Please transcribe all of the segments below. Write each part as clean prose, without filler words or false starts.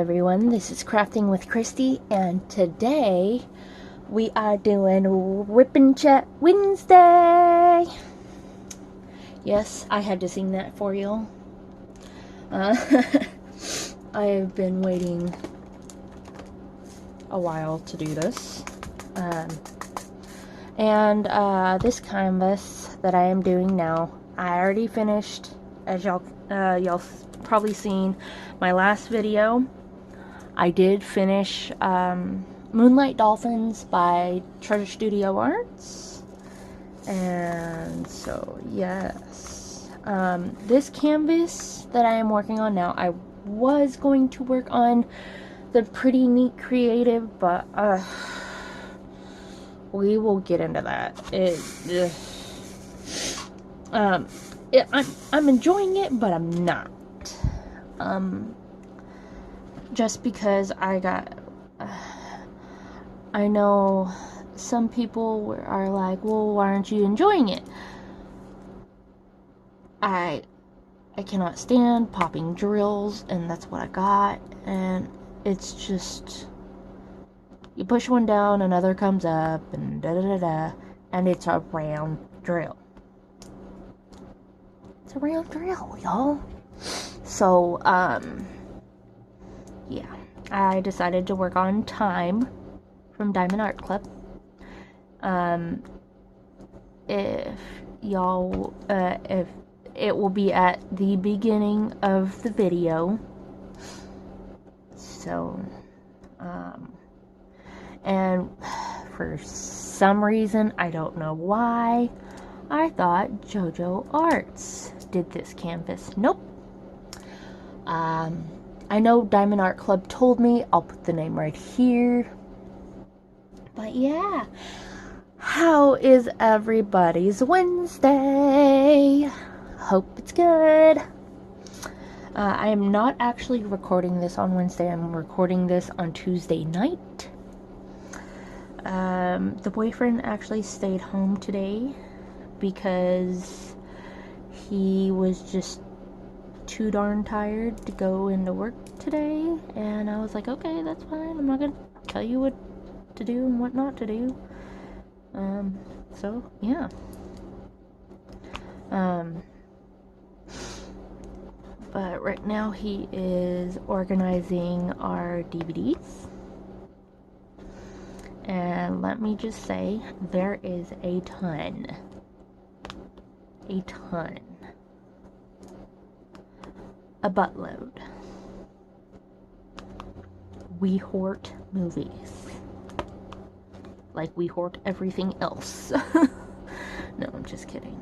everyone, this is Crafting with Christy, and today we are doing Whip and Chat Wednesday. Yes, I had to sing that for you. I've been waiting a while to do this. This canvas that I am doing now, I already finished, as y'all probably seen my last video. I did finish Moonlight Dolphins by Treasure Studio Arts, and so yes, this canvas that I am working on now, I was going to work on the Pretty Neat Creative, but we will get into that. I'm enjoying it, but I'm not. Just because I know some people are like, well, why aren't you enjoying it? I cannot stand popping drills, and that's what I got, and it's just, you push one down, another comes up, and da-da-da-da, and it's a round drill. It's a round drill, y'all. So, yeah, I decided to work on Time from Diamond Art Club. If it will be at the beginning of the video. So, and for some reason, I don't know why, I thought JoJo Arts did this canvas. Nope. I know Diamond Art Club told me. I'll put the name right here. But yeah, how is everybody's Wednesday? Hope it's good. I am not actually recording this on Wednesday. I'm recording this on Tuesday night. The boyfriend actually stayed home today because he was just too darn tired to go into work today, and I was like, okay, that's fine. I'm not gonna tell you what to do and what not to do. So yeah. But right now he is organizing our DVDs, and let me just say, there is a ton. A buttload. We hoard movies. Like we hoard everything else. No, I'm just kidding.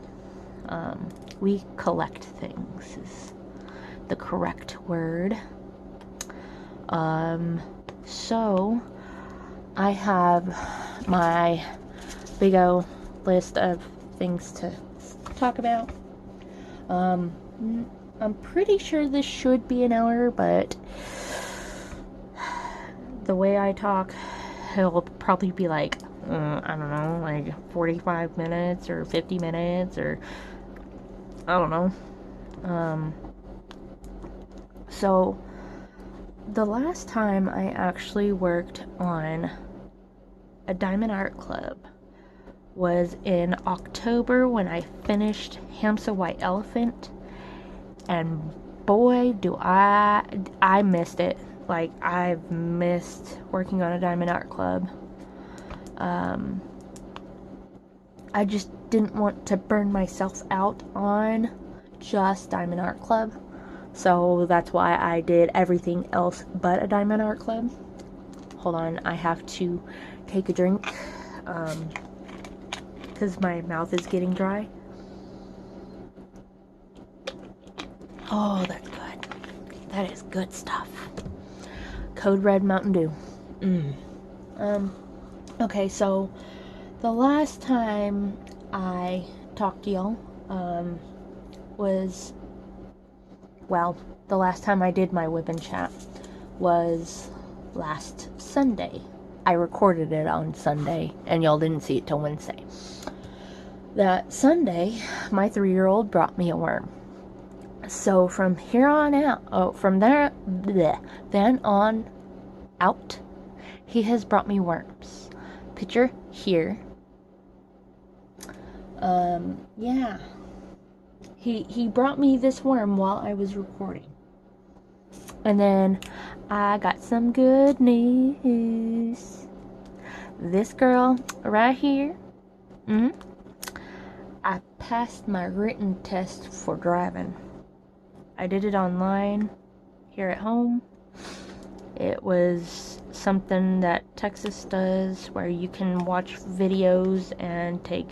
We collect things is the correct word. So I have my big O list of things to talk about. I'm pretty sure this should be an hour, but the way I talk, it'll probably be like, I don't know, like 45 minutes or 50 minutes or I don't know. So the last time I actually worked on a Diamond Art Club was in October when I finished Hamsa White Elephant, and boy do I missed it. Like, I've missed working on a Diamond Art Club. I just didn't want to burn myself out on just Diamond Art Club. So that's why I did everything else but a Diamond Art Club. Hold on, I have to take a drink. Because my mouth is getting dry. Oh, that's good. That is good stuff. Code Red Mountain Dew. Okay, so the last time I talked to y'all was, well, the last time I did my Whip and Chat was last Sunday. I recorded it on Sunday, and y'all didn't see it till Wednesday. That Sunday, my 3-year-old brought me a worm. So from here on out, from there, bleh, then on out, he has brought me worms. Picture here. Yeah. He brought me this worm while I was recording. And then I got some good news. This girl right here, I passed my written test for driving. I did it online here at home. It was something that Texas does where you can watch videos and take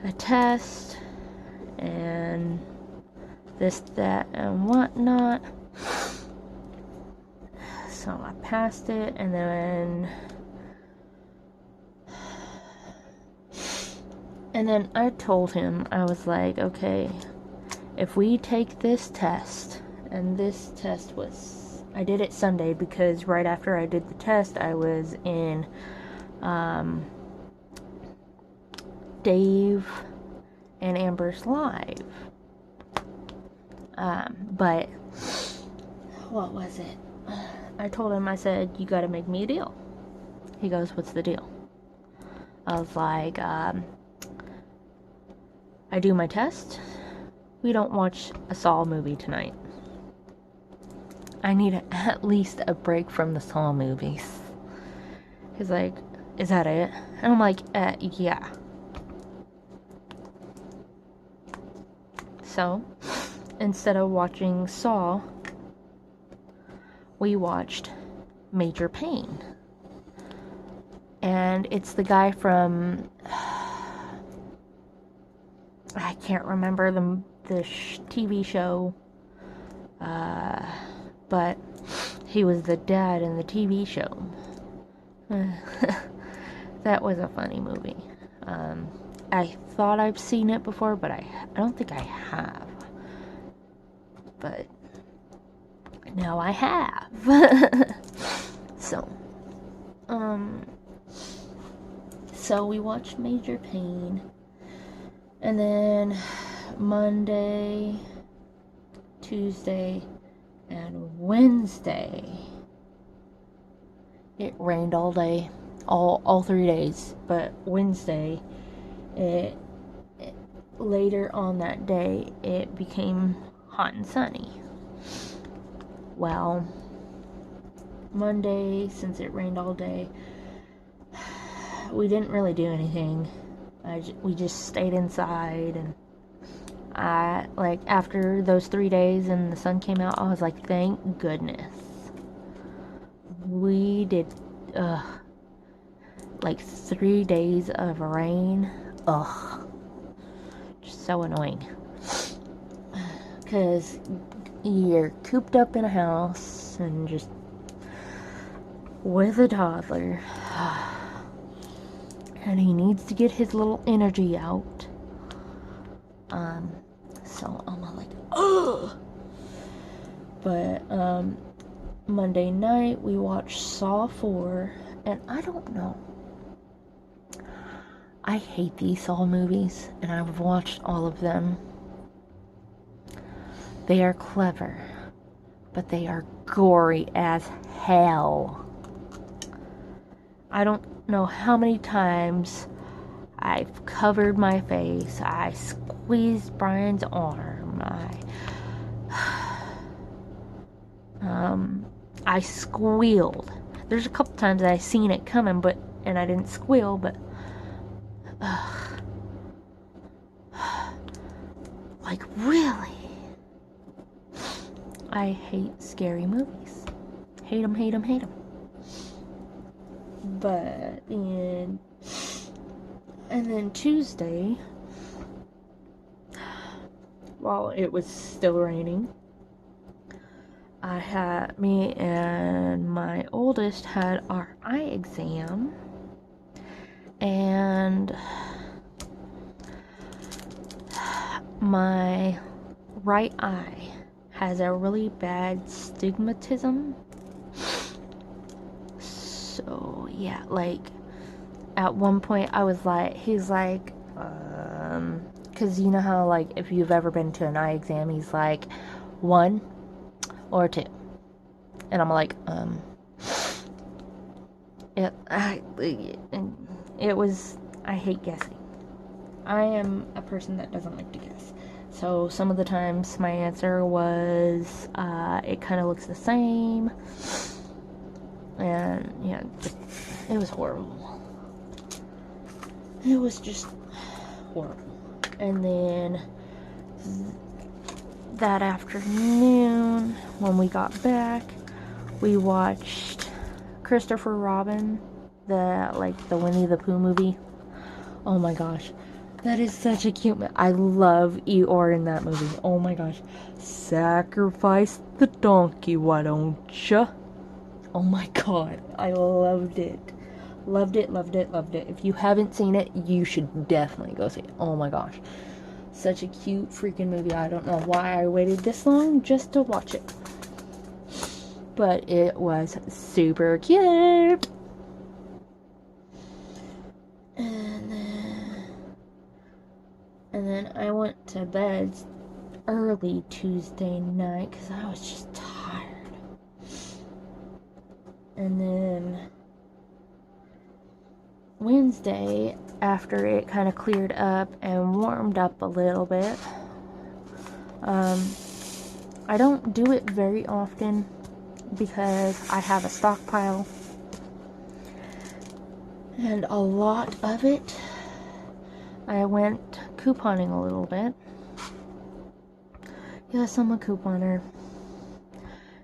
a test and this, that, and whatnot. So I passed it, and then I told him, I was like, okay, if we take this test, and this test was, I did it Sunday because right after I did the test, I was in Dave and Amber's live. But what was it? I told him, I said, you gotta make me a deal. He goes, what's the deal? I was like, I do my test. We don't watch a Saw movie tonight. I need at least a break from the Saw movies. He's like, is that it? And I'm like, yeah. So, instead of watching Saw, we watched Major Payne. And it's the guy from, I can't remember the TV show, but he was the dad in the TV show. That was a funny movie. I thought I've seen it before, but I don't think I have. But now I have. So we watched Major Payne, and then Monday, Tuesday, and Wednesday it rained all day, all 3 days. But Wednesday, later on that day, it became hot and sunny. Well, Monday, since it rained all day, we didn't really do anything. We just stayed inside, and after those 3 days and the sun came out, I was like, thank goodness. We did, 3 days of rain. Just so annoying. Because you're cooped up in a house and just with a toddler. And he needs to get his little energy out. So I'm like, ugh. But Monday night we watched Saw 4, and I don't know. I hate these Saw movies, and I've watched all of them. They are clever, but they are gory as hell. I don't know how many times I've covered my face, I squeezed Brian's arm, I squealed. There's a couple times I seen it coming, and I didn't squeal, but like, really? I hate scary movies. Hate them, hate them, hate them. But and then Tuesday, while it was still raining, me and my oldest had our eye exam, and my right eye has a really bad stigmatism. So yeah, at one point I was like, he's like, because you know how if you've ever been to an eye exam, he's like, 1 or 2. And I'm like, it was, I hate guessing. I am a person that doesn't like to guess. So some of the times my answer was, it kind of looks the same. And yeah, it was horrible. It was just horrible. And then that afternoon, when we got back, we watched Christopher Robin, the Winnie the Pooh movie. Oh my gosh. That is such a cute I love Eeyore in that movie. Oh my gosh. Sacrifice the donkey, why don't ya? Oh my god. I loved it. Loved it, loved it, loved it. If you haven't seen it, you should definitely go see it. Oh my gosh. Such a cute freaking movie. I don't know why I waited this long just to watch it. But it was super cute. And then I went to bed early Tuesday night because I was just tired. And then Wednesday, after it kind of cleared up and warmed up a little bit, I don't do it very often because I have a stockpile. And a lot of it, I went couponing a little bit. Yes, I'm a couponer.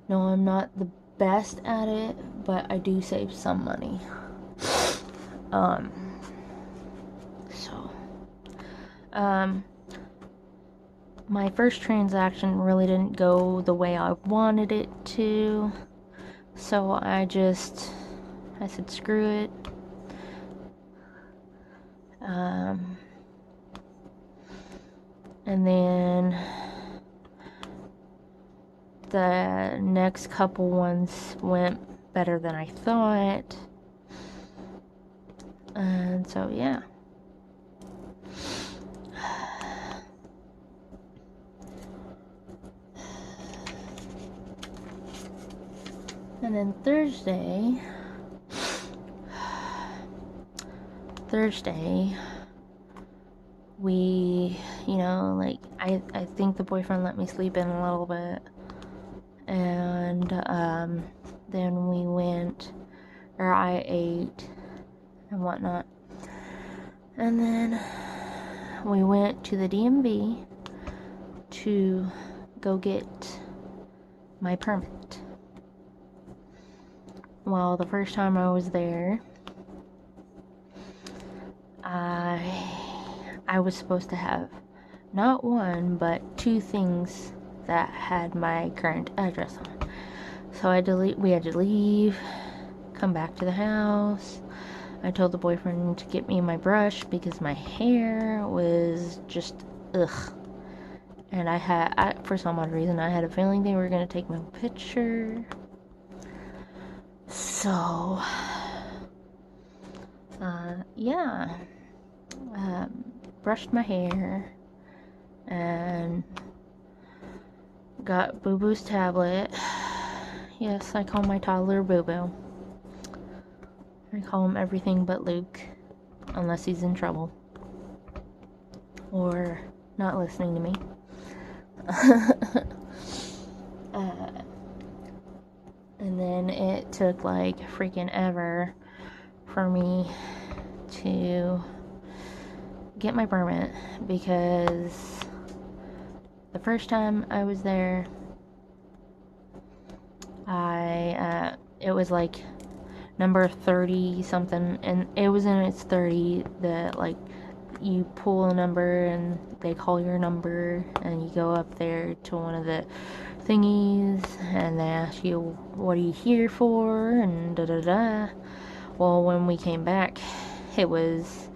No, I'm not the best at it, but I do save some money. My first transaction really didn't go the way I wanted it to, so I said screw it. And then the next couple ones went better than I thought. And so, yeah. And then Thursday, we, I think the boyfriend let me sleep in a little bit. And then we went, or I ate and whatnot. And then we went to the DMV to go get my permit. Well, the first time I was there, I was supposed to have not one, but 2 things that had my current address on. So we had to leave, come back to the house. I told the boyfriend to get me my brush because my hair was just ugh. And for some odd reason, I had a feeling they were going to take my picture. So, yeah. Brushed my hair and got Boo Boo's tablet. Yes, I call my toddler Boo Boo. I call him everything but Luke, unless he's in trouble or not listening to me. And then it took like freaking ever for me to get my permit because the first time I was there, it was like number 30 something, and it was in its 30 that like you pull a number and they call your number and you go up there to one of the thingies and they ask you what are you here for and da da da. Well, when we came back, it was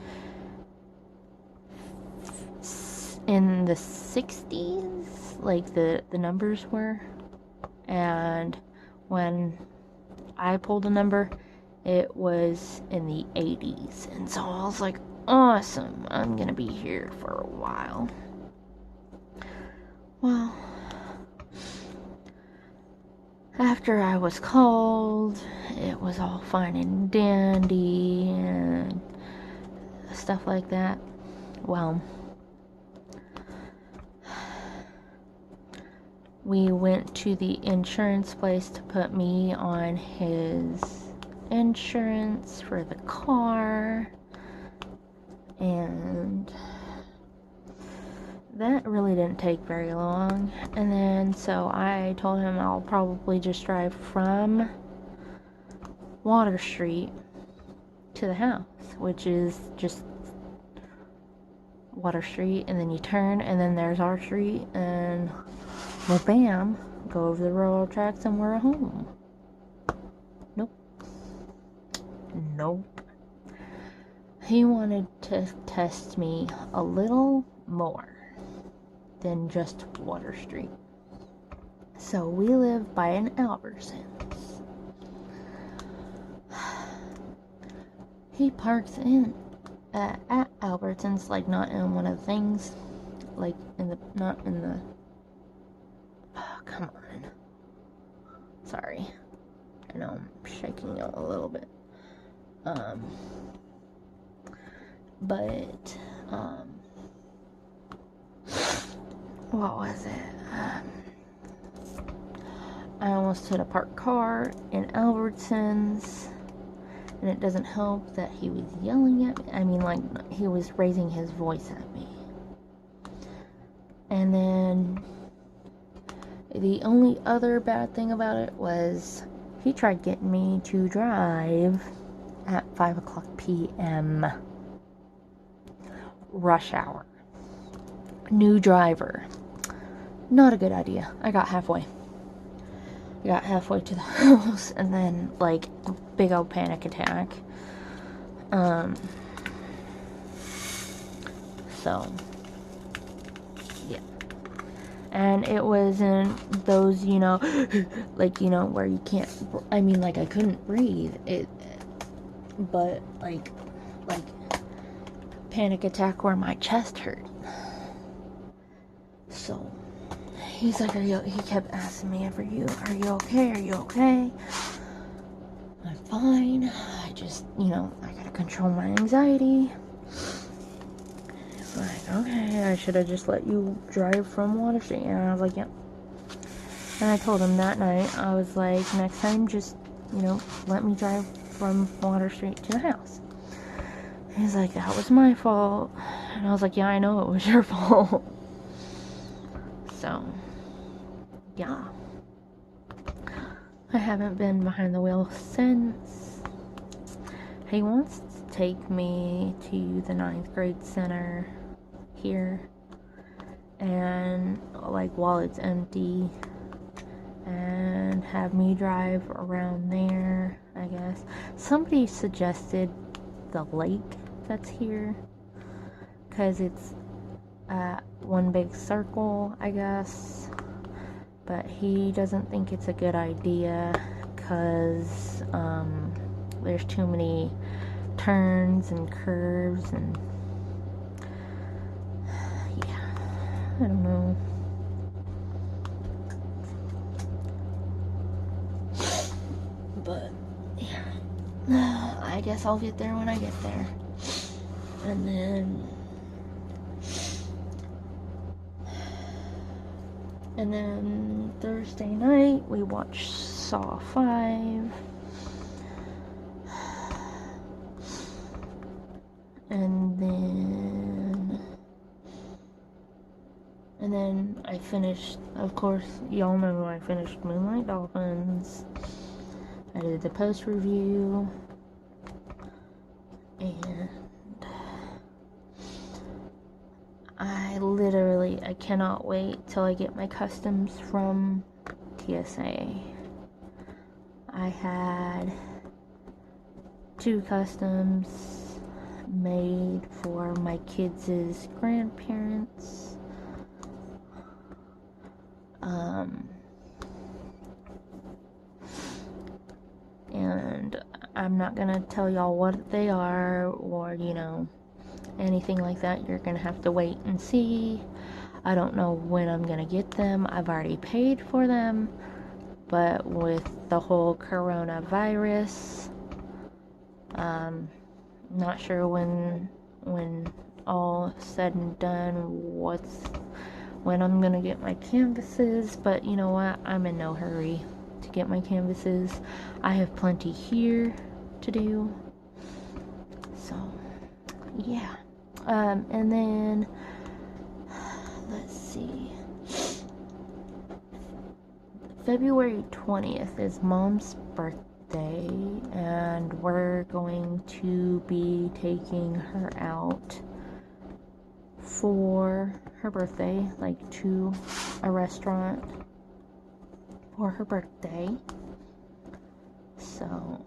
in the 60s, like the numbers were, and when I pulled a number, it was in the 80s, and so I was like, awesome, I'm gonna be here for a while. Well, After I was called, it was all fine and dandy and stuff like that. Well, we went to the insurance place to put me on his insurance for the car, and that really didn't take very long. And then so I told him I'll probably just drive from Water Street to the house, which is just Water Street, and then you turn, and then there's our street, and well, bam, go over the railroad tracks, and we're at home. Nope. He wanted to test me a little more than just Water Street. So we live by an Albertsons. He parks in at Albertsons, like not in one of the things, like in the, not in the, oh, come on. Sorry. I know I'm shaking it a little bit. But, what was it? I almost hit a parked car in Albertsons, and it doesn't help that he was yelling at me. I mean, like, he was raising his voice at me. And then, the only other bad thing about it was he tried getting me to drive at 5 o'clock p.m. Rush hour. New driver. Not a good idea. I got halfway to the house, and then, like, big old panic attack. So, yeah. And it wasn't those, you know, like, you know, where you can't, I mean, like, I couldn't breathe. But, like, panic attack where my chest hurt. So, he's like, he kept asking me, are you okay? Are you okay? I'm fine. I just, you know, I gotta control my anxiety. He's like, okay, I should have just let you drive from Water Street. And I was like, yep. And I told him that night, I was like, next time, just, you know, let me drive from Water Street to the house. He's like, that was my fault. And I was like, yeah, I know it was your fault. So, yeah. I haven't been behind the wheel since. He wants to take me to the 9th grade center here. And, like, while it's empty. And have me drive around there, I guess. Somebody suggested the lake that's here, because it's one big circle, I guess, but he doesn't think it's a good idea because there's too many turns and curves, and yeah, I don't know. But yeah, I guess I'll get there when I get there. And then Thursday night we watched Saw 5. And then I finished, of course, y'all know I finished Moonlight Dolphins. I did the post review, and I cannot wait till I get my customs from TSA. I had 2 customs made for my kids' grandparents. And I'm not gonna tell y'all what they are, or, you know, anything like that. You're gonna have to wait and see. I don't know when I'm gonna get them. I've already paid for them. but with the whole coronavirus, not sure when all said and done when I'm gonna get my canvases, but you know what, I'm in no hurry to get my canvases. I have plenty here to do, so yeah. And then let's see, February 20th is Mom's birthday, and we're going to be taking her out for her birthday, like to a restaurant for her birthday, so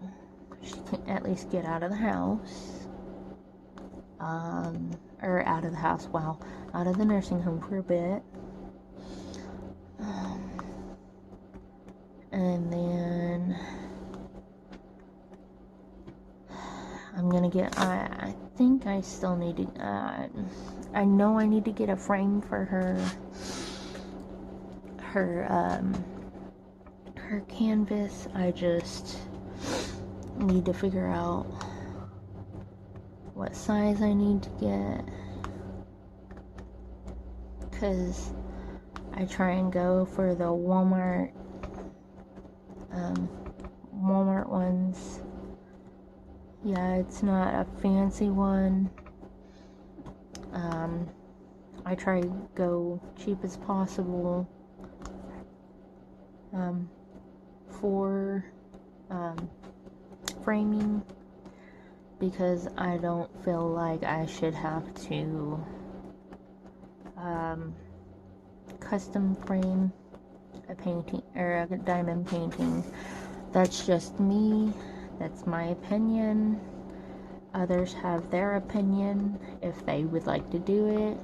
she can at least get out of the house, or out of the house, wow, out of the nursing home for a bit. And then I'm gonna get, I think I still need to, I know I need to get a frame for her canvas. I just need to figure out what size I need to get, because I try and go for the Walmart ones. Yeah, it's not a fancy one. I try to go cheap as possible for framing, because I don't feel like I should have to custom frame a painting or a diamond painting. That's just me. That's my opinion. Others have their opinion. If they would like to do it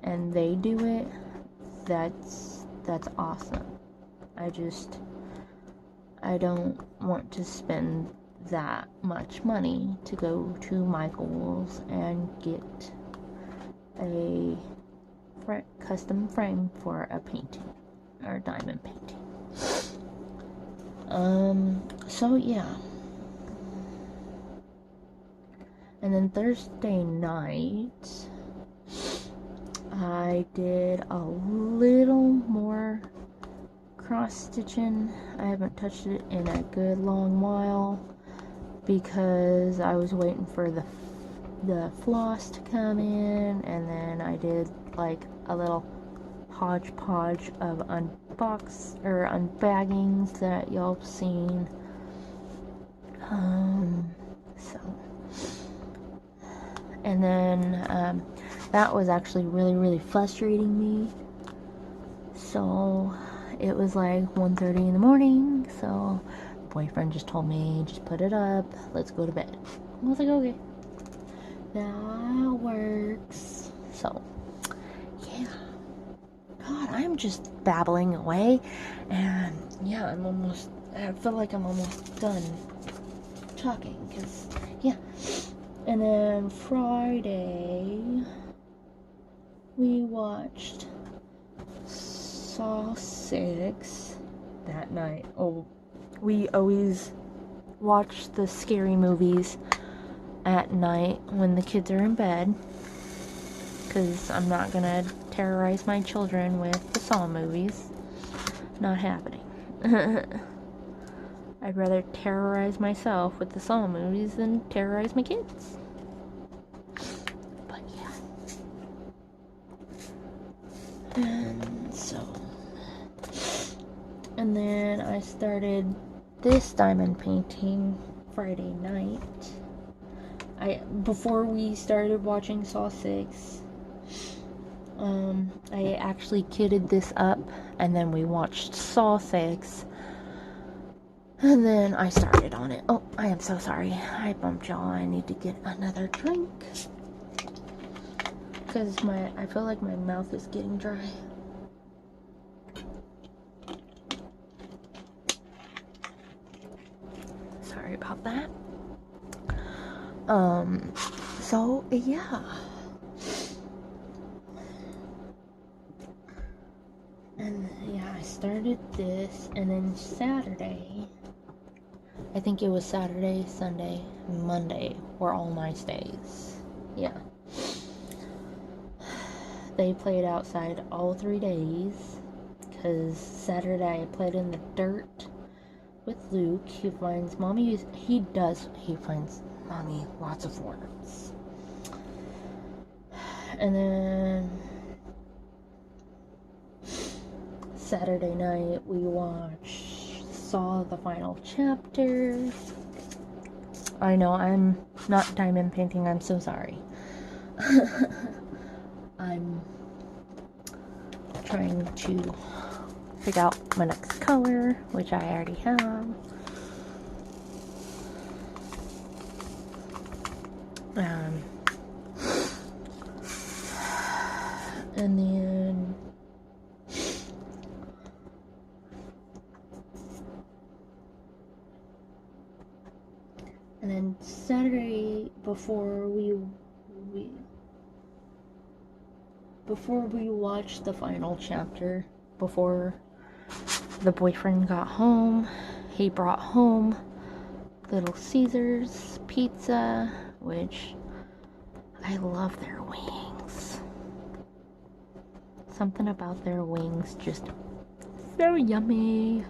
and they do it, that's awesome. I don't want to spend that much money to go to Michael's and get a custom frame for a painting or a diamond painting. So yeah. And then Thursday night, I did a little more cross stitching. I haven't touched it in a good long while because I was waiting for the floss to come in, and then I did like a little hodgepodge of unbaggings that y'all have seen. And then that was actually really frustrating me. So it was like 1:30 in the morning, so the boyfriend just told me, just put it up, let's go to bed. I was like, okay, that works. So yeah, God, I'm just babbling away, and yeah, I feel like I'm almost done talking, because yeah. And then Friday, we watched Saw 6 that night. Oh, we always watch the scary movies at night when the kids are in bed, because I'm not gonna terrorize my children with the Saw movies. Not happening. I'd rather terrorize myself with the Saw movies than terrorize my kids. But yeah. And then I started this diamond painting Friday night. Before we started watching Saw 6, I actually kitted this up, and then we watched Saw 6. And then I started on it. Oh, I am so sorry. I bumped y'all. I need to get another drink, because I feel like my mouth is getting dry. Sorry about that. So yeah. And yeah, started this, and then Saturday, I think it was Saturday, Sunday, Monday were all nice days. Yeah. They played outside all 3 days, because Saturday I played in the dirt with Luke. He finds mommy lots of worms. And then Saturday night we saw the final chapter. I know I'm not diamond painting, I'm so sorry. I'm trying to figure out my next color, which I already have. And then Saturday, before we watched the final chapter, before the boyfriend got home, he brought home Little Caesars pizza, which I love their wings. Something about their wings just so yummy.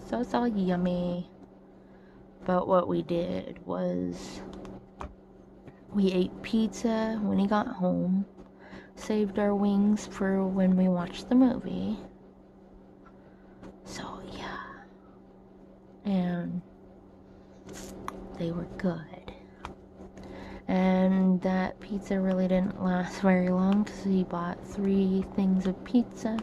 So yummy. But what we did was we ate pizza when he got home, saved our wings for when we watched the movie. So yeah. And they were good. And that pizza really didn't last very long because he bought 3 things of pizza.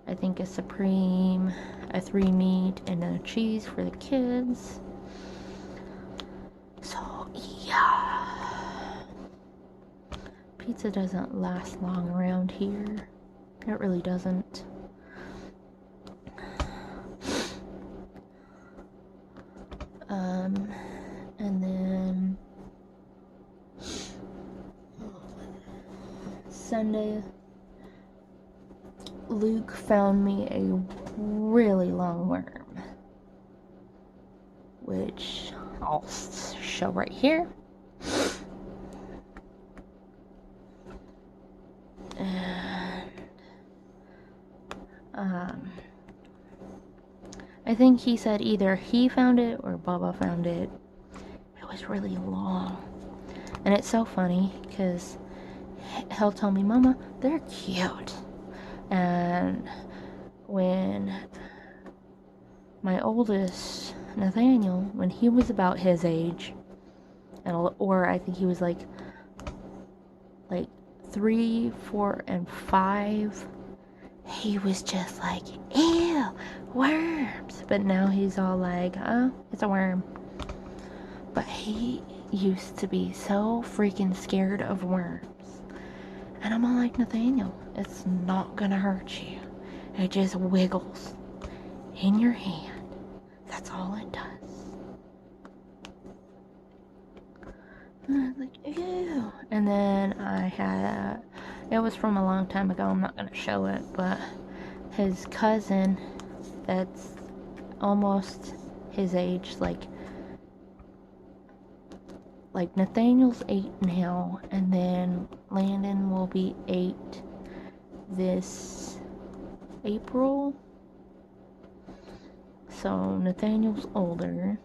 I think a supreme, a 3 meat, and a cheese for the kids. So yeah. Pizza doesn't last long around here. It really doesn't. And then Sunday, Luke found me a really long worm, which I'll show right here. And I think he said either he found it or Bubba found it. It was really long. And it's so funny because he'll tell me, Mama, they're cute. And when my oldest, Nathaniel, when he was about his age, or I think he was like 3, 4, and 5, he was just like, ew, worms. But now he's all like, oh, it's a worm. But he used to be so freaking scared of worms. And I'm all like, Nathaniel, it's not gonna hurt you. It just wiggles in your hand. That's all it does. And I was like, ew. And then I had it was from a long time ago, I'm not gonna show it, but his cousin that's almost his age, like Nathaniel's 8 now, and then Landon will be 8 this April. So Nathaniel's older.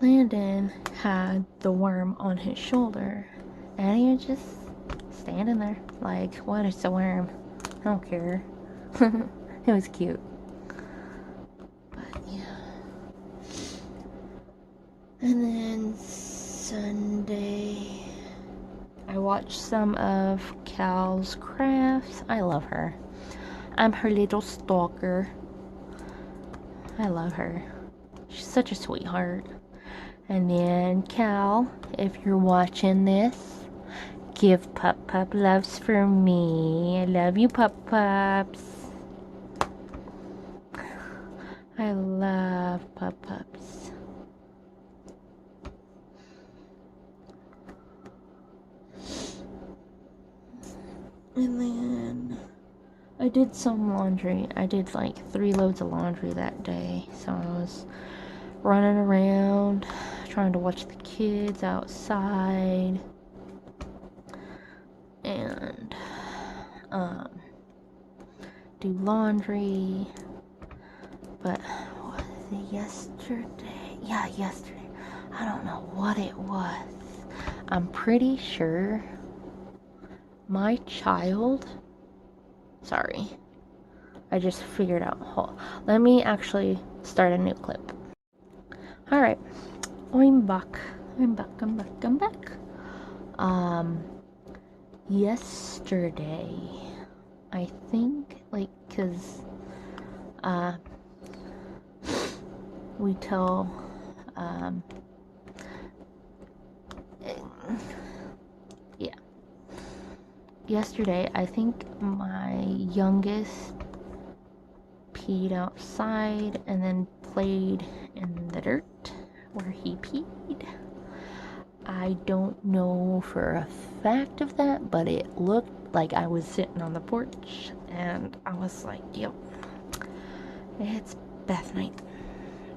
Landon had the worm on his shoulder, and he was just standing there like, what is the worm? I don't care. It was cute. But yeah. And then Sunday, I watched some of Cal's crafts. I love her. I'm her little stalker. I love her. She's such a sweetheart. And then Cal, if you're watching this, give Pup Pup loves for me. I love you, Pup Pups. I love Pup Pups. And then I did some laundry. I did like 3 loads of laundry that day. So I was running around trying to watch the kids outside and do laundry. But was it yesterday? Yeah, yesterday. I don't know what it was. I'm pretty sure my child, sorry, I just figured out. Let me actually start a new clip. Alright, I'm back. I'm back. Yesterday, I think, like, cause, we tell, yeah. Yesterday, I think my youngest peed outside and then played in the dirt where he peed. I don't know for a fact of that, but it looked like I was sitting on the porch and I was like, yep, it's bath night.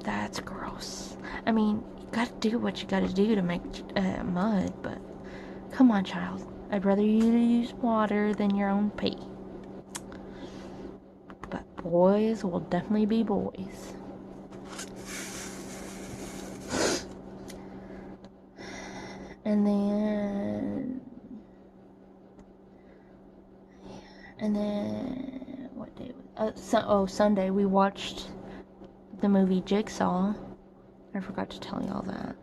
That's gross. I mean, you gotta do what you gotta do to make mud, but come on, child. I'd rather you use water than your own pee. But boys will definitely be boys. And then what day was Sunday we watched the movie Jigsaw. I forgot to tell y'all that.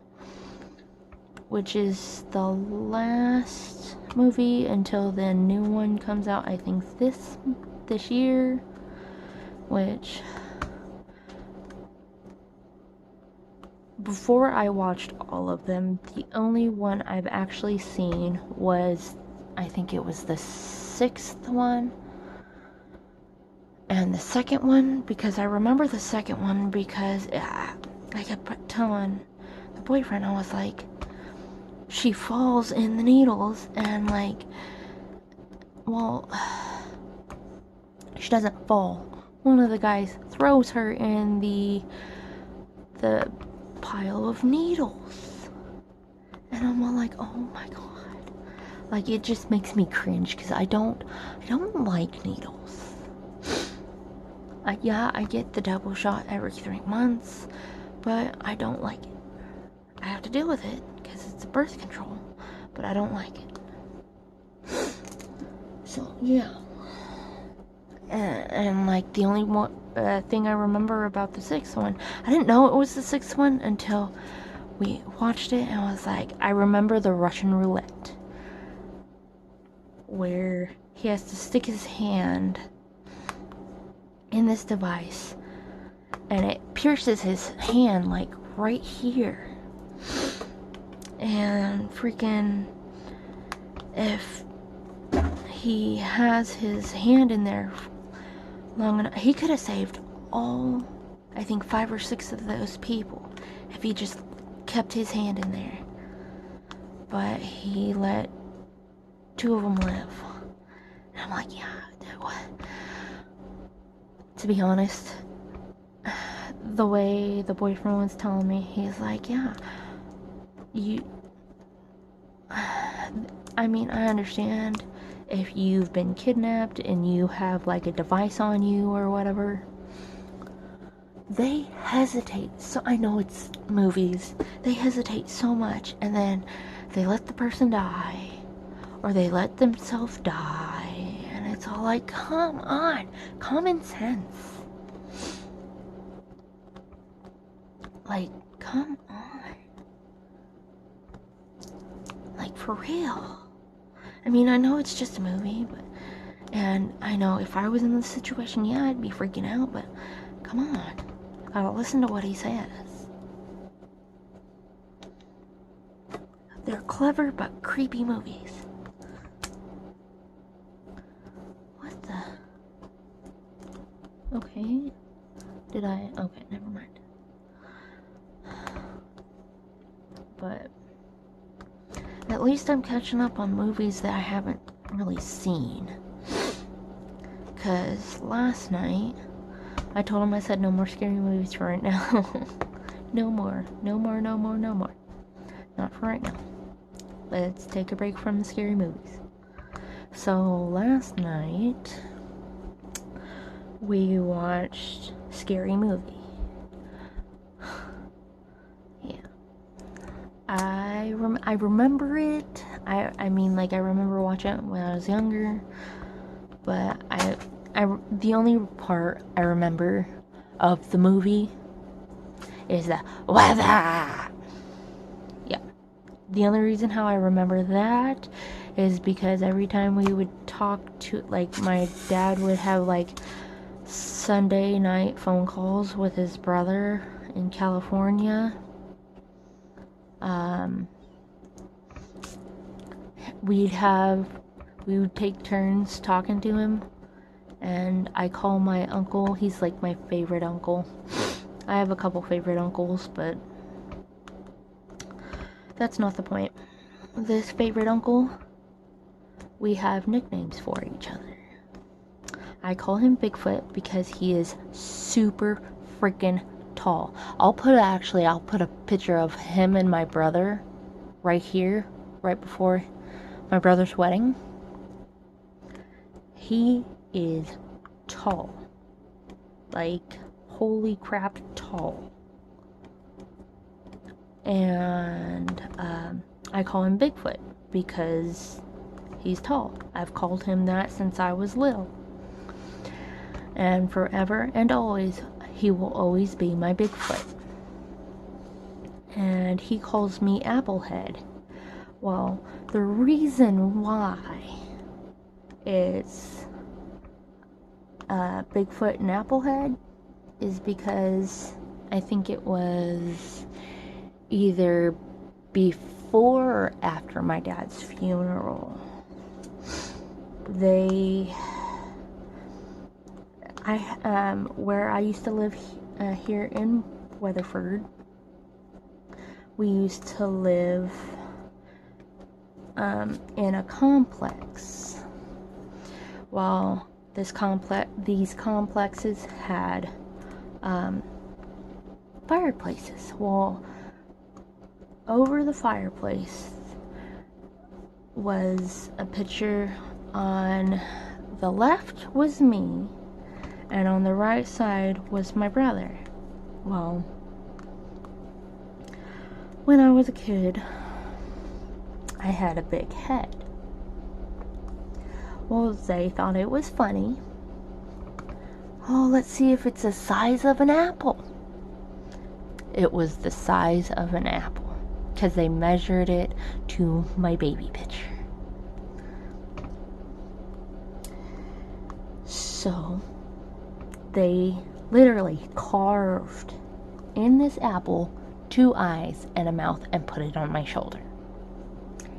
Which is the last movie until the new one comes out, I think this year. Which, before I watched all of them, the only one I've actually seen was, I think it was the 6th one. And the second one, because I remember the second one because I kept telling the boyfriend, I was like, she falls in the needles and like, well, she doesn't fall. One of the guys throws her in the pile of needles. And I'm all like, oh my god. Like, it just makes me cringe because I don't like needles. Yeah, I get the double shot every 3 months, but I don't like it. I have to deal with it because it's a birth control, but I don't like it. So, yeah. And like, the only one thing I remember about the 6th one, I didn't know it was the 6th one until we watched it, and I was like, I remember the Russian roulette, where he has to stick his hand in this device, and it pierces his hand, like, right here. And freaking, if he has his hand in there long enough, he could have saved all, I think, 5 or 6 of those people if he just kept his hand in there. But he let 2 of them live. And I'm like, yeah, what? To be honest, the way the boyfriend was telling me, he's like, yeah, I mean, I understand if you've been kidnapped and you have like a device on you or whatever. They hesitate, so I know it's movies, they hesitate so much, and then they let the person die, or they let themselves die, and it's all like, come on, common sense. Like, come on. Like, for real. I mean, I know it's just a movie, but, and I know if I was in this situation, yeah, I'd be freaking out, but come on. Gotta listen to what he says. They're clever but creepy movies. What the? Okay. Did I? Okay, never mind. But at least I'm catching up on movies that I haven't really seen. Because last night, I told him, I said, no more scary movies for right now. No more. No more, no more, no more. Not for right now. Let's take a break from the scary movies. So last night, we watched Scary Movie. Yeah. I remember it. I mean, like, I remember watching it when I was younger. But the only part I remember of the movie is the weather. Yeah. The only reason how I remember that is because every time we would talk to, like, my dad would have, like, Sunday night phone calls with his brother in California. We would take turns talking to him, and I call my uncle, he's like my favorite uncle. I have a couple favorite uncles, but that's not the point. This favorite uncle, we have nicknames for each other. I call him Bigfoot because he is super freaking tall. I'll put a picture of him and my brother right here, right before my brother's wedding. He is tall. Like, holy crap, tall. And I call him Bigfoot because he's tall. I've called him that since I was little. And forever and always, he will always be my Bigfoot. And he calls me Applehead. Well, the reason why it's Bigfoot and Applehead is because I think it was either before or after my dad's funeral. Where I used to live here in Weatherford, we used to live in a complex. Well, these complexes had fireplaces. Well, over the fireplace was a picture. On the left was me, and on the right side was my brother. Well, when I was a kid, I had a big head. Well, they thought it was funny. Oh, let's see if it's the size of an apple. It was the size of an apple, because they measured it to my baby picture. So, they literally carved in this apple 2 eyes and a mouth and put it on my shoulder.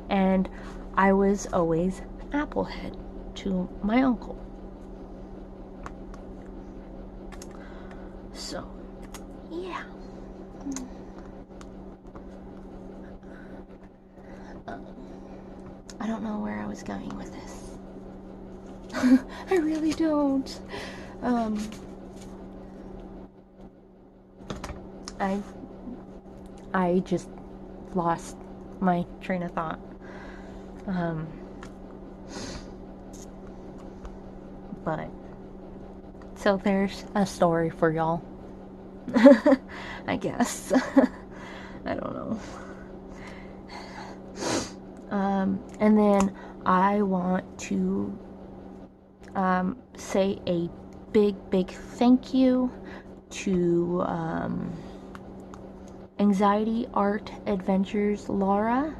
And I was always Applehead to my uncle. So, yeah. I don't know where I was going with this. I really don't. I just lost my train of thought. But so there's a story for y'all. I guess. I don't know. And then I want to say a big thank you to Anxiety Art Adventures Laura.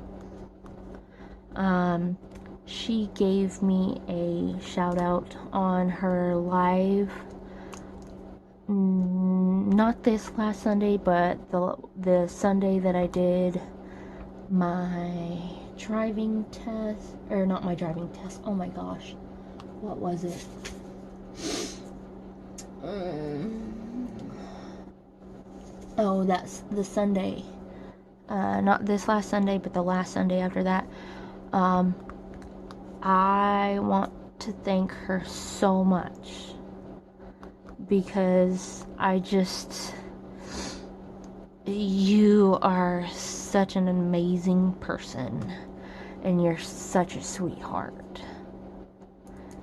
She gave me a shout out on her live, not this last Sunday, but the Sunday that I did my driving test, or not my driving test, oh my gosh, what was it? Oh, that's the Sunday, not this last Sunday, but the last Sunday after that. I want to thank her so much, because you are such an amazing person, and you're such a sweetheart.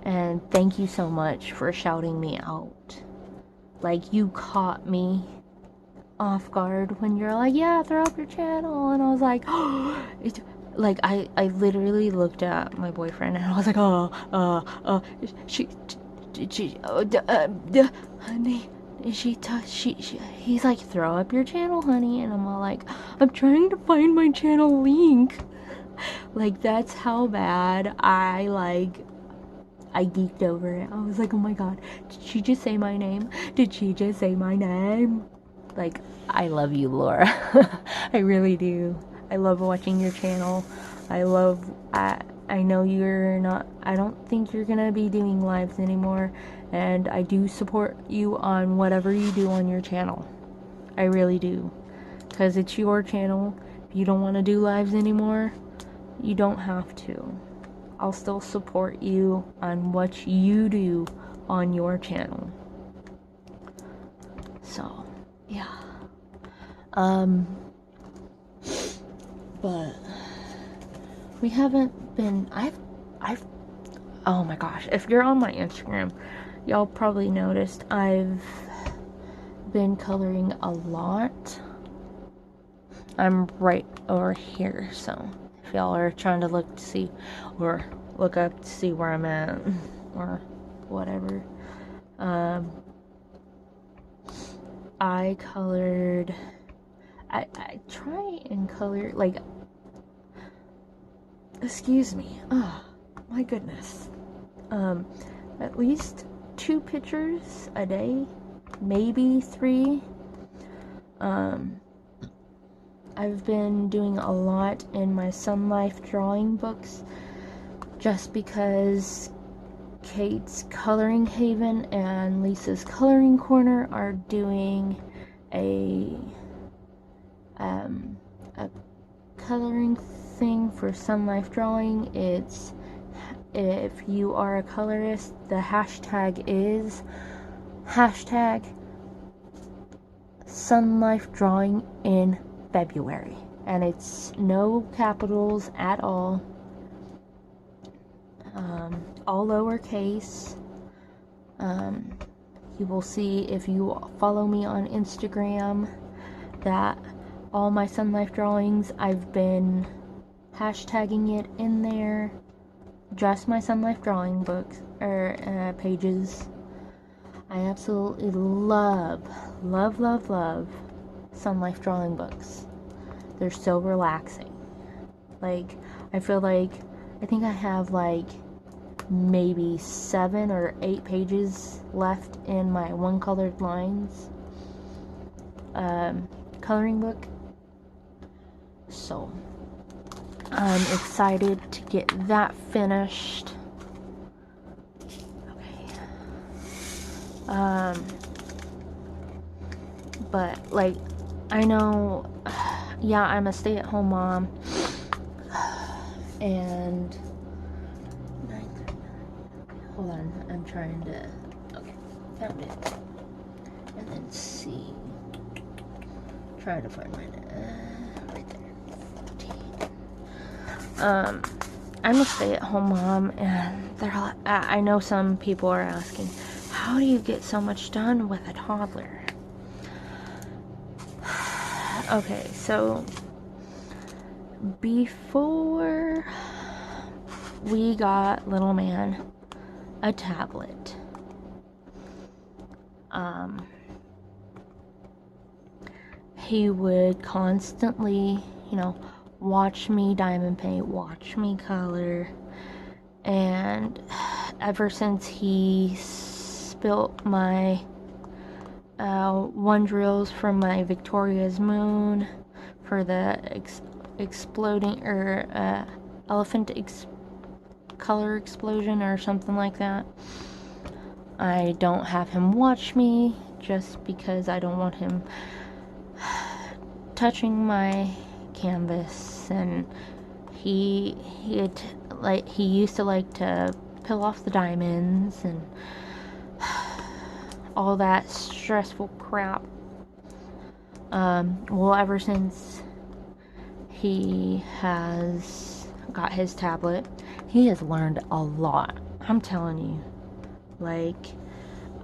And thank you so much for shouting me out. Like, you caught me off guard when you're like, yeah, throw up your channel. And I was like, oh, like, I literally looked at my boyfriend and I was like, honey, he's like, throw up your channel, honey. And I'm all like, I'm trying to find my channel link. Like, that's how bad I geeked over it. I was like, oh my god, did she just say my name? Did she just say my name? Like, I love you, Laura. I really do. I love watching your channel. I know I don't think you're gonna be doing lives anymore, and I do support you on whatever you do on your channel. I really do. Because it's your channel. If you don't want to do lives anymore, you don't have to. I'll still support you on what you do on your channel. So, yeah. But we haven't been, oh my gosh, if you're on my Instagram, y'all probably noticed I've been coloring a lot. I'm right over here, so if y'all are trying to look to see, or look up to see where I'm at, or whatever, I colored, I try and color, like, excuse me, oh my goodness, at least 2 pictures a day, maybe 3. I've been doing a lot in my Sun Life drawing books, just because Kate's Coloring Haven and Lisa's Coloring Corner are doing a coloring thing for Sun Life Drawing. It's, if you are a colorist, the hashtag is hashtag Sun Life Drawing in February, and it's no capitals at all, all lowercase. You will see, if you follow me on Instagram, that all my Sun Life drawings, I've been hashtagging it in there, just my Sun Life drawing books, or pages. I absolutely love Sun Life drawing books. They're so relaxing. Like, I feel like, I think I have like maybe 7 or 8 pages left in my One Colored Lines coloring book. So I'm excited to get that finished. Okay. But, like, I know, yeah, I'm a stay-at-home mom, and, hold on, I'm trying to, okay, found it, and then see, trying to find mine, right there, I'm a stay-at-home mom, and I know some people are asking, how do you get so much done with a toddler? Okay, so before we got little man a tablet, he would constantly, watch me diamond paint, watch me color, and ever since he spilt my one drills from my Victoria's Moon for the exploding, or elephant color explosion or something like that, I don't have him watch me, just because I don't want him touching my canvas. And he used to like to peel off the diamonds and all that stressful crap. Well, ever since he has got his tablet, he has learned a lot. I'm telling you. Like,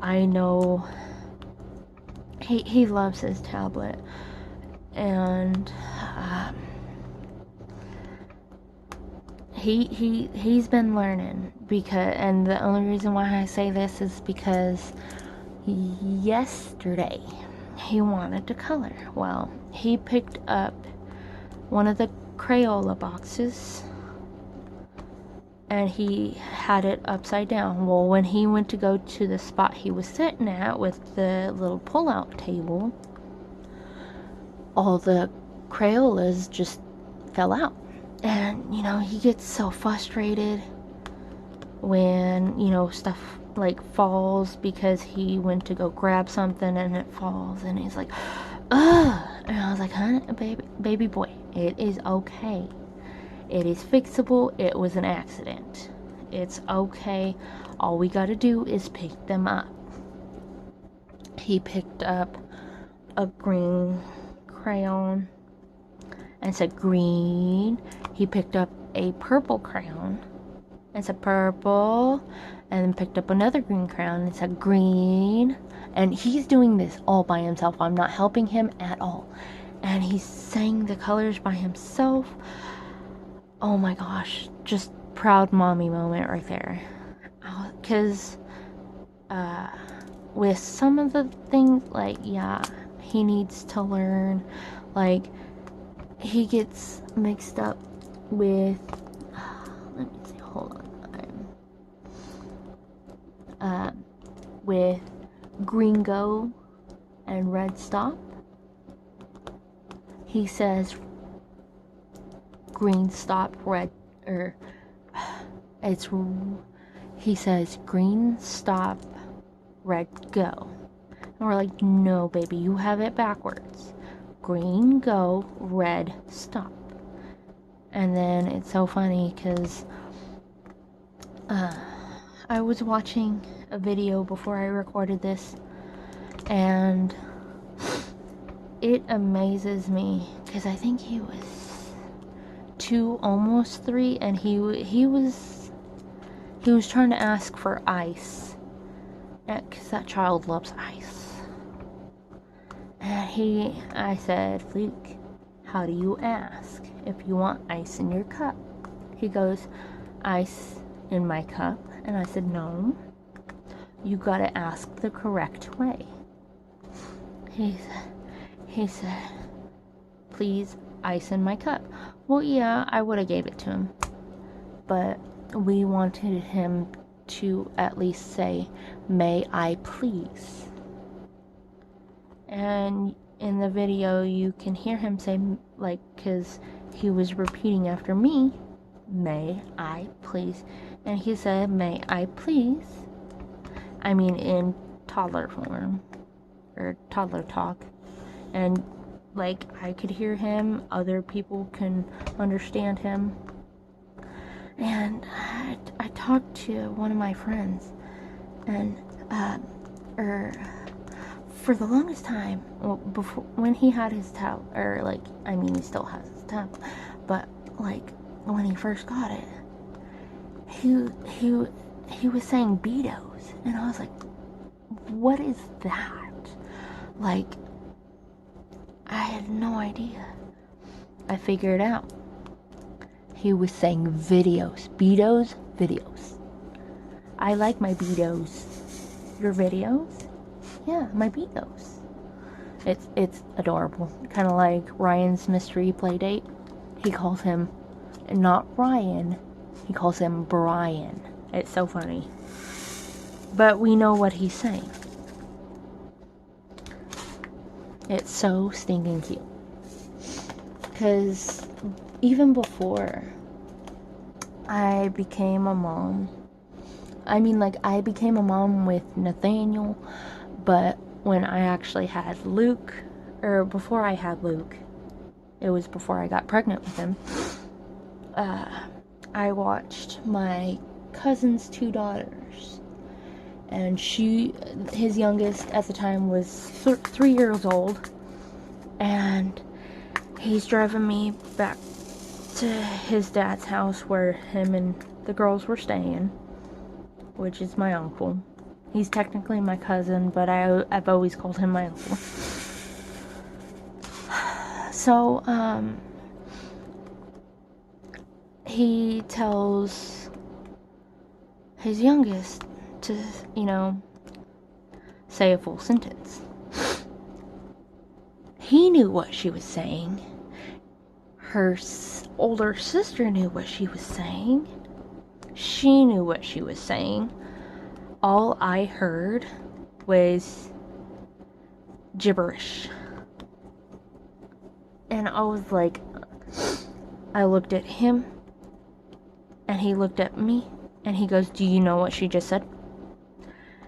I know he loves his tablet, and he's been learning, because, and the only reason why I say this is because yesterday he wanted to color. Well, he picked up one of the Crayola boxes and he had it upside down. Well, when he went to go to the spot he was sitting at with the little pull-out table, all the Crayolas just fell out. And, you know, he gets so frustrated when, you know, stuff like falls because he went to go grab something and it falls, and he's like, ugh. And I was like, honey, baby boy, it is okay. It is fixable. It was an accident. It's okay. All we gotta do is pick them up. He picked up a green crayon and said green. He picked up a purple crayon and said purple, and then picked up another green crayon and said green. And he's doing this all by himself. I'm not helping him at all. And he's saying the colors by himself. Oh my gosh, just proud mommy moment right there. Because with some of the things, like, yeah, he needs to learn. Like, he gets mixed up with, let me see, hold on. With Gringo and Red Stop. He says green stop, red, or he says green stop, red go. And we're like, no baby, you have it backwards. Green go, red stop. And then it's so funny because I was watching a video before I recorded this, and it amazes me because I think he was 2, almost 3, and he was trying to ask for ice, because that child loves ice. And I said, Luke, how do you ask if you want ice in your cup? He goes, ice in my cup. And I said, no, you gotta ask the correct way. He said, please, ice in my cup. Well, yeah, I would have gave it to him, but we wanted him to at least say, may I please? And in the video you can hear him say, like, because he was repeating after me, may I please? And he said, may I please? I mean, in toddler form, or toddler talk. And, like, I could hear him, other people can understand him. And I talked to one of my friends, and, for the longest time, well, before, when he had his tablet, or, like, I mean, he still has his tablet, but, like, when he first got it, he was saying Beatos, and I was like, what is that? Like, I had no idea. I figured out. He was saying videos. Beatos, videos. I like my Beatos. Your videos? Yeah, my Beatos. It's adorable. Kind of like Ryan's mystery play date. He calls him not Ryan. He calls him Brian. It's so funny. But we know what he's saying. It's so stinking cute. Because even before I became a mom, I mean, like, I became a mom with Nathaniel, but when I actually had Luke, or before I had Luke, it was before I got pregnant with him, I watched my cousin's two daughters. And his youngest at the time was 3 years old. And he's driving me back to his dad's house where him and the girls were staying, which is my uncle. He's technically my cousin, but I've always called him my uncle. So, he tells his youngest to, say a full sentence. He knew what she was saying. Her older sister knew what she was saying. She knew what she was saying. All I heard was gibberish. And I was like, I looked at him, and he looked at me, and he goes, "Do you know what she just said?"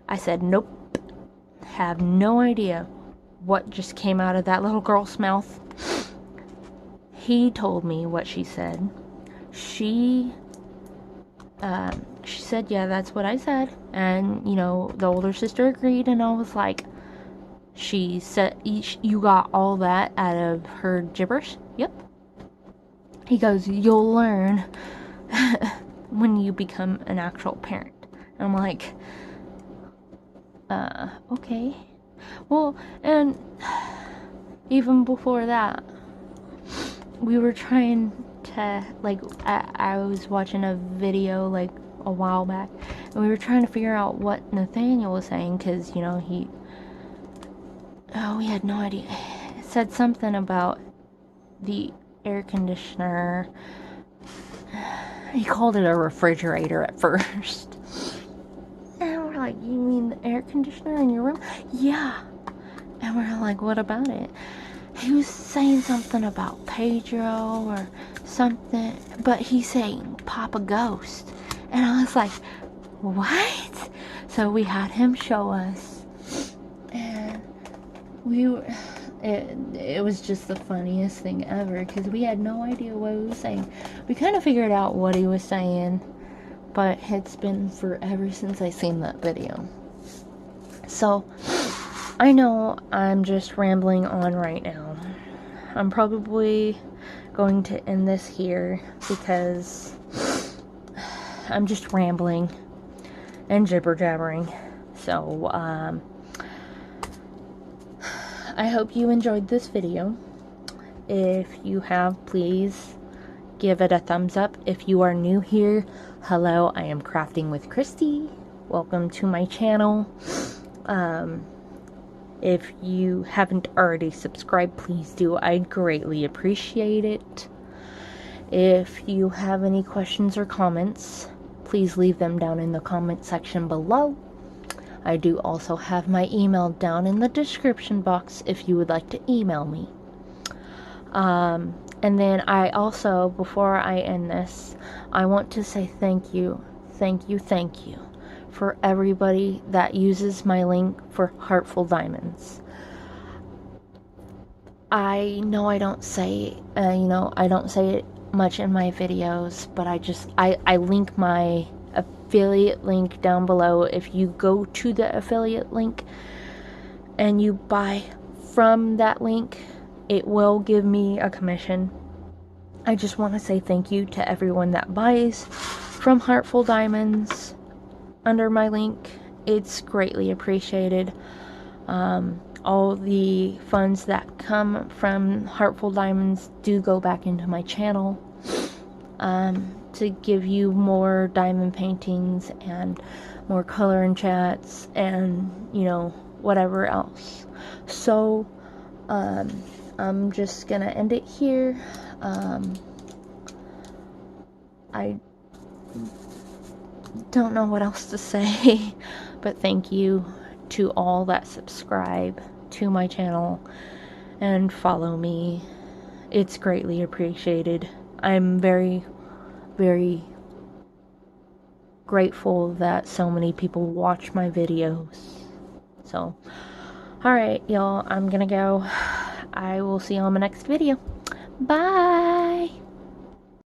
I said, "Nope. Have no idea what just came out of that little girl's mouth." He told me what she said. She said, "Yeah, that's what I said." And, the older sister agreed, and I was like, "She said, you got all that out of her gibberish?" "Yep." He goes, "You'll learn when you become an actual parent." And I'm like, okay. Well, and even before that, we were trying to, I was watching a video, a while back, and we were trying to figure out what Nathaniel was saying, because, we had no idea. It said something about the air conditioner. He called it a refrigerator at first. And we're like, "You mean the air conditioner in your room?" "Yeah." And we're like, "What about it?" He was saying something about Pedro or something, but he's saying Papa Ghost. And I was like, "What?" So we had him show us, and it was just the funniest thing ever, because we had no idea what he was saying. We kind of figured out what he was saying, but it's been forever since I seen that video. So, I know I'm just rambling on right now. I'm probably going to end this here, because I'm just rambling and jibber-jabbering. So, I hope you enjoyed this video. If you have, please give it a thumbs up. If you are new here, hello, I am Crafting with Christy. Welcome to my channel. If you haven't already subscribed, please do. I'd greatly appreciate it. If you have any questions or comments, please leave them down in the comment section below. I do also have my email down in the description box if you would like to email me. And then I also, before I end this, I want to say thank you for everybody that uses my link for Heartful Diamonds. I know I don't say, I don't say it much in my videos, but I link my affiliate link down below. If you go to the affiliate link and you buy from that link, it will give me a commission. I just want to say thank you to everyone that buys from Heartful Diamonds under my link. It's greatly appreciated. All the funds that come from Heartful Diamonds do go back into my channel, to give you more diamond paintings and more color and chats and, whatever else. So, I'm just gonna end it here. I don't know what else to say, but thank you to all that subscribe to my channel and follow me. It's greatly appreciated. I'm very, very grateful that so many people watch my videos. So, alright, y'all, I'm gonna go. I will see you on my next video. Bye!